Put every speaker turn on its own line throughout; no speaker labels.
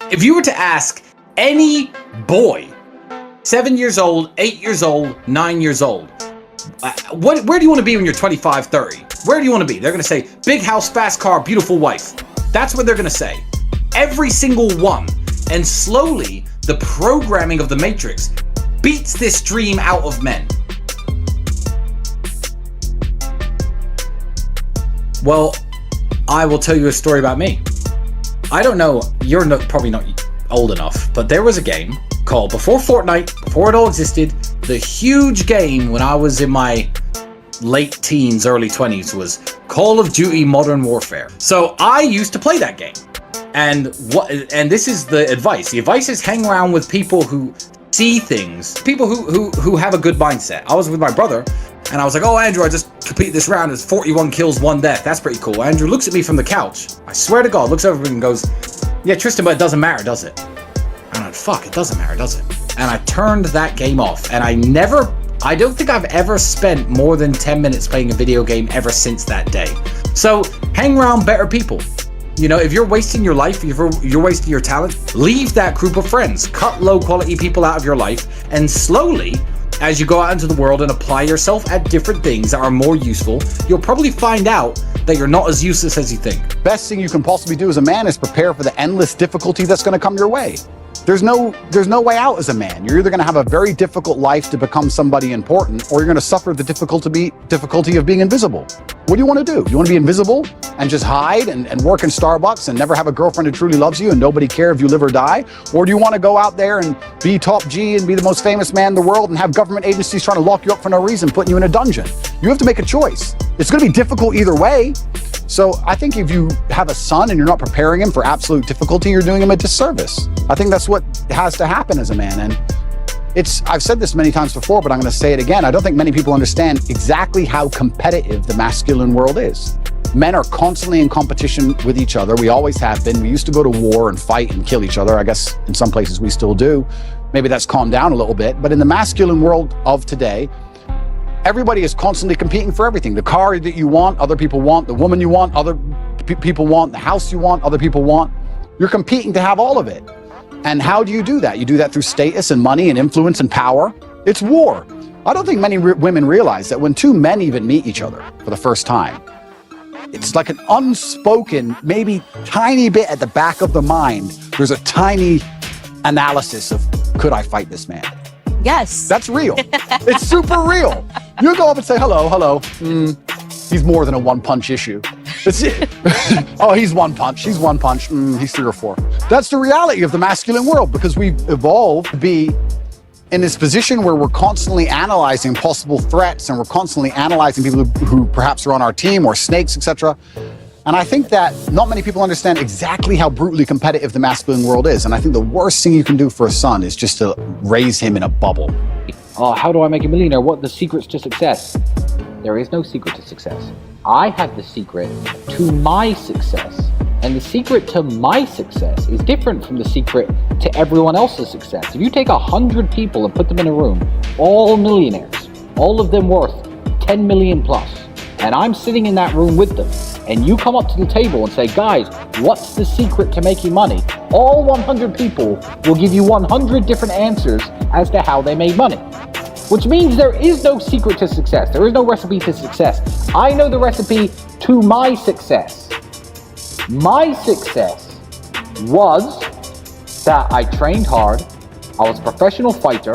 If you were to ask any boy, 7 years old, 8 years old, 9 years old, where do you want to be when you're 25, 30? Where do you want to be? They're going to say, big house, fast car, beautiful wife. That's what they're going to say. Every single one. And slowly, the programming of the Matrix beats this dream out of men. Well, I will tell you a story about me. I don't know, you're probably not old enough, but there was a game called, before Fortnite, before it all existed, the huge game when I was in my late teens, early 20s was Call of Duty Modern Warfare. So I used to play that game. And this is the advice. The advice is hang around with people who see things, people who have a good mindset. I was with my brother, and I was like, oh, Andrew, I just completed this round. It's 41 kills, 1 death. That's pretty cool. Andrew looks at me from the couch. I swear to God, looks over at me and goes, yeah, Tristan, but it doesn't matter, does it? And I'm like, fuck, it doesn't matter, does it? And I turned that game off. And I don't think I've ever spent more than 10 minutes playing a video game ever since that day. So hang around better people. You know, if you're wasting your life, if you're wasting your talent, leave that group of friends. Cut low quality people out of your life, and slowly, as you go out into the world and apply yourself at different things that are more useful, you'll probably find out that you're not as useless as you think.
Best thing you can possibly do as a man is prepare for the endless difficulty that's going to come your way. There's no way out as a man. You're either going to have a very difficult life to become somebody important, or you're going to suffer the difficulty of being invisible. What do you want to do? You want to be invisible and just hide and work in Starbucks and never have a girlfriend who truly loves you and nobody care if you live or die? Or do you want to go out there and be top G and be the most famous man in the world and have government agencies trying to lock you up for no reason, putting you in a dungeon? You have to make a choice. It's going to be difficult either way. So I think if you have a son and you're not preparing him for absolute difficulty, you're doing him a disservice. I think that's what has to happen as a man. And I've said this many times before, but I'm going to say it again. I don't think many people understand exactly how competitive the masculine world is. Men are constantly in competition with each other. We always have been. We used to go to war and fight and kill each other. I guess in some places we still do. Maybe that's calmed down a little bit. But in the masculine world of today, everybody is constantly competing for everything. The car that you want, other people want. The woman you want, other people want. The house you want, other people want. You're competing to have all of it. And how do you do that? You do that through status and money and influence and power. It's war. I don't think many women realize that when two men even meet each other for the first time, it's like an unspoken, maybe tiny bit at the back of the mind. There's a tiny analysis of, could I fight this man?
Yes.
That's real. It's super real. You go up and say, hello. He's more than a one-punch issue. That's it. Oh, he's one punch. He's one punch. He's 3 or 4. That's the reality of the masculine world, because we've evolved to be in this position where we're constantly analyzing possible threats, and we're constantly analyzing people who perhaps are on our team or snakes, etc. And I think that not many people understand exactly how brutally competitive the masculine world is. And I think the worst thing you can do for a son is just to raise him in a bubble.
Oh, how do I make a millionaire? What are the secrets to success? There is no secret to success. I have the secret to my success. And the secret to my success is different from the secret to everyone else's success. If you take 100 people and put them in a room, all millionaires, all of them worth 10 million plus, and I'm sitting in that room with them, and you come up to the table and say, guys, what's the secret to making money? All 100 people will give you 100 different answers as to how they made money. Which means there is no secret to success. There is no recipe to success. I know the recipe to my success. My success was that I trained hard. I was a professional fighter.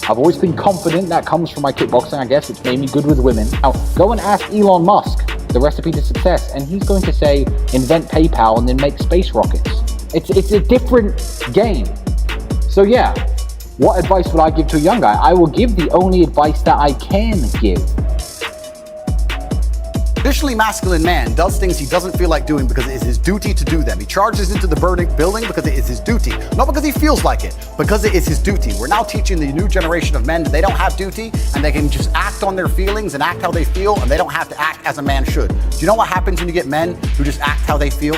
I've always been confident. That comes from my kickboxing, I guess, which made me good with women. Now, go and ask Elon Musk the recipe to success, and he's going to say, invent PayPal and then make space rockets. It's a different game. So yeah. What advice would I give to a young guy? I will give the only advice that I can give.
Traditionally masculine man does things he doesn't feel like doing because it is his duty to do them. He charges into the burning building because it is his duty. Not because he feels like it, because it is his duty. We're now teaching the new generation of men that they don't have duty and they can just act on their feelings and act how they feel, and they don't have to act as a man should. Do you know what happens when you get men who just act how they feel?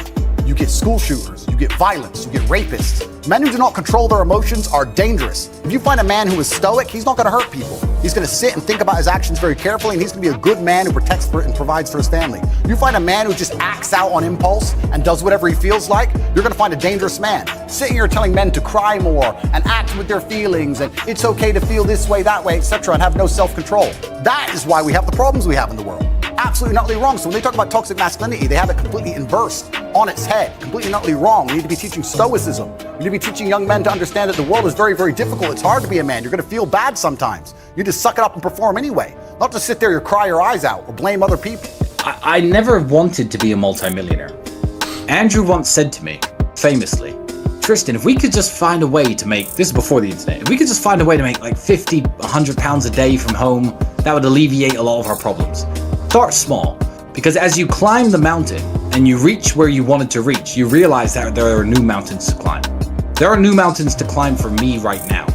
you get school shooters, you get violence, you get rapists. Men who do not control their emotions are dangerous. If you find a man who is stoic, he's not going to hurt people. He's going to sit and think about his actions very carefully, and he's going to be a good man who protects and provides for his family. You find a man who just acts out on impulse and does whatever he feels like, you're going to find a dangerous man. Sitting here telling men to cry more and act with their feelings, and it's okay to feel this way, that way, etc., and have no self-control. That is why we have the problems we have in the world. Absolutely not wrong. So when they talk about toxic masculinity, they have it completely inverse, on its head, completely not wrong. We need to be teaching stoicism. We need to be teaching young men to understand that the world is very, very difficult. It's hard to be a man. You're going to feel bad sometimes. You just suck it up and perform anyway. Not to sit there and cry your eyes out or blame other people.
I never wanted to be a multimillionaire. Andrew once said to me, famously, Tristan, if we could just find a way to make, this is before the internet, if we could just find a way to make like 50, 100 pounds a day from home, that would alleviate a lot of our problems. Start small, because as you climb the mountain and you reach where you wanted to reach, you realize that there are new mountains to climb. There are new mountains to climb for me right now.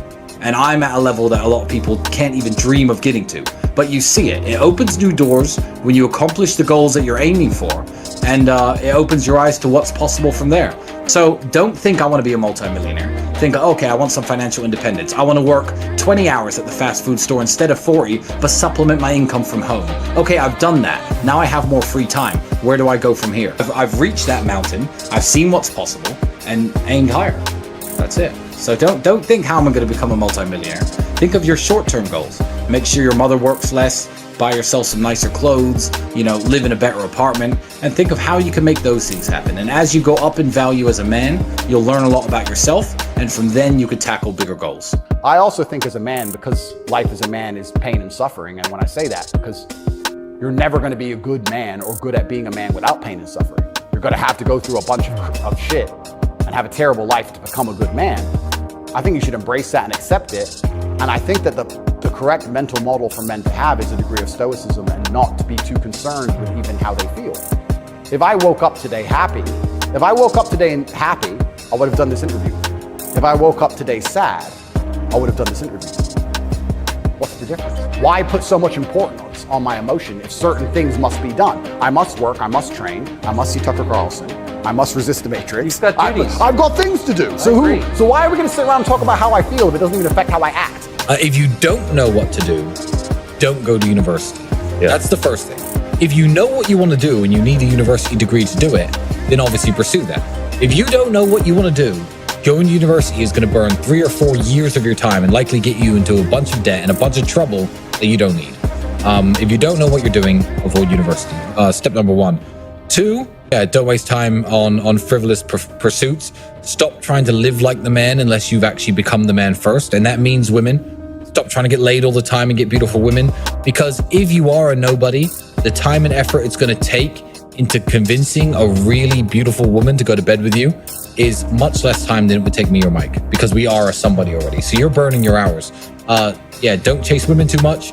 And I'm at a level that a lot of people can't even dream of getting to. But you see it. It opens new doors when you accomplish the goals that you're aiming for. And it opens your eyes to what's possible from there. So don't think I want to be a multimillionaire. Think, okay, I want some financial independence. I want to work 20 hours at the fast food store instead of 40, but supplement my income from home. Okay, I've done that. Now I have more free time. Where do I go from here? I've reached that mountain. I've seen what's possible and aimed higher. That's it. So don't think how am I going to become a multimillionaire. Think of your short-term goals. Make sure your mother works less, buy yourself some nicer clothes, live in a better apartment, and think of how you can make those things happen. And as you go up in value as a man, you'll learn a lot about yourself, and from then you could tackle bigger goals.
I also think as a man, because life as a man is pain and suffering, and when I say that, because you're never going to be a good man or good at being a man without pain and suffering. You're going to have to go through a bunch of shit and have a terrible life to become a good man. I think you should embrace that and accept it. And I think that the correct mental model for men to have is a degree of stoicism and not to be too concerned with even how they feel. If I woke up today happy, I would have done this interview. If I woke up today sad, I would have done this interview. What's the difference? Why put so much importance on my emotion if certain things must be done? I must work, I must train, I must see Tucker Carlson, I must resist the Matrix.
You've got duties.
I've got things to do. So why are we going to sit around and talk about how I feel if it doesn't even affect how I act?
If you don't know what to do, don't go to university. Yeah. That's the first thing. If you know what you want to do and you need a university degree to do it, then obviously pursue that. If you don't know what you want to do, going to university is going to burn 3 or 4 years of your time and likely get you into a bunch of debt and a bunch of trouble that you don't need. If you don't know what you're doing, avoid university. Step number 1. 2, don't waste time on frivolous pursuits. Stop trying to live like the man unless you've actually become the man first. And that means women. Stop trying to get laid all the time and get beautiful women. Because if you are a nobody, the time and effort it's going to take into convincing a really beautiful woman to go to bed with you is much less time than it would take me or Mike. Because we are a somebody already. So you're burning your hours. Don't chase women too much.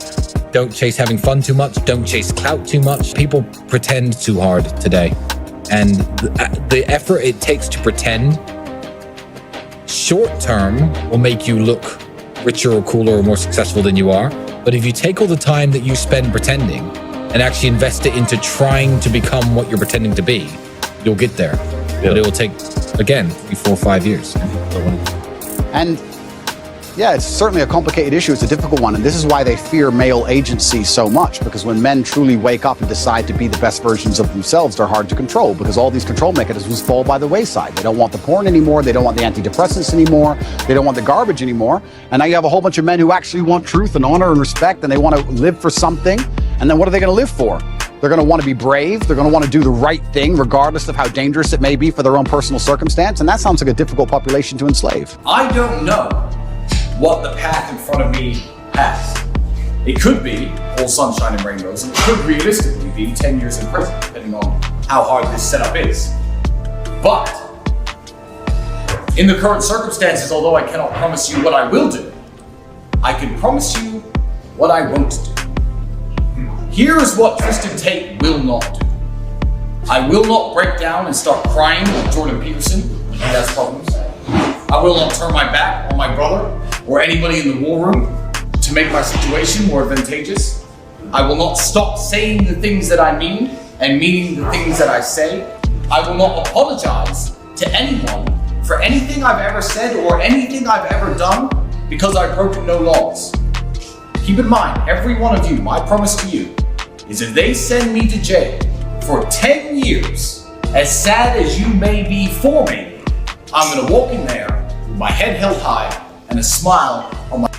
Don't chase having fun too much. Don't chase clout too much. People pretend too hard today. And the effort it takes to pretend short term will make you look richer or cooler or more successful than you are. But if you take all the time that you spend pretending and actually invest it into trying to become what you're pretending to be, you'll get there. Yeah. But it will take, again, 3, 4, 5 years.
And yeah, it's certainly a complicated issue. It's a difficult one. And this is why they fear male agency so much, because when men truly wake up and decide to be the best versions of themselves, they're hard to control because all these control mechanisms fall by the wayside. They don't want the porn anymore. They don't want the antidepressants anymore. They don't want the garbage anymore. And now you have a whole bunch of men who actually want truth and honor and respect, and they want to live for something. And then what are they going to live for? They're going to want to be brave. They're going to want to do the right thing, regardless of how dangerous it may be for their own personal circumstance. And that sounds like a difficult population to enslave.
I don't know what the path in front of me has. It could be all sunshine and rainbows, and it could realistically be 10 years in prison, depending on how hard this setup is. But in the current circumstances, although I cannot promise you what I will do, I can promise you what I won't do. Here is what Tristan Tate will not do. I will not break down and start crying like Jordan Peterson when he has problems. I will not turn my back on my brother or anybody in the war room to make my situation more advantageous. I will not stop saying the things that I mean and meaning the things that I say. I will not apologize to anyone for anything I've ever said or anything I've ever done because I've broken no laws. Keep in mind, every one of you, my promise to you, is if they send me to jail for 10 years, as sad as you may be for me, I'm gonna walk in there with my head held high and a smile on my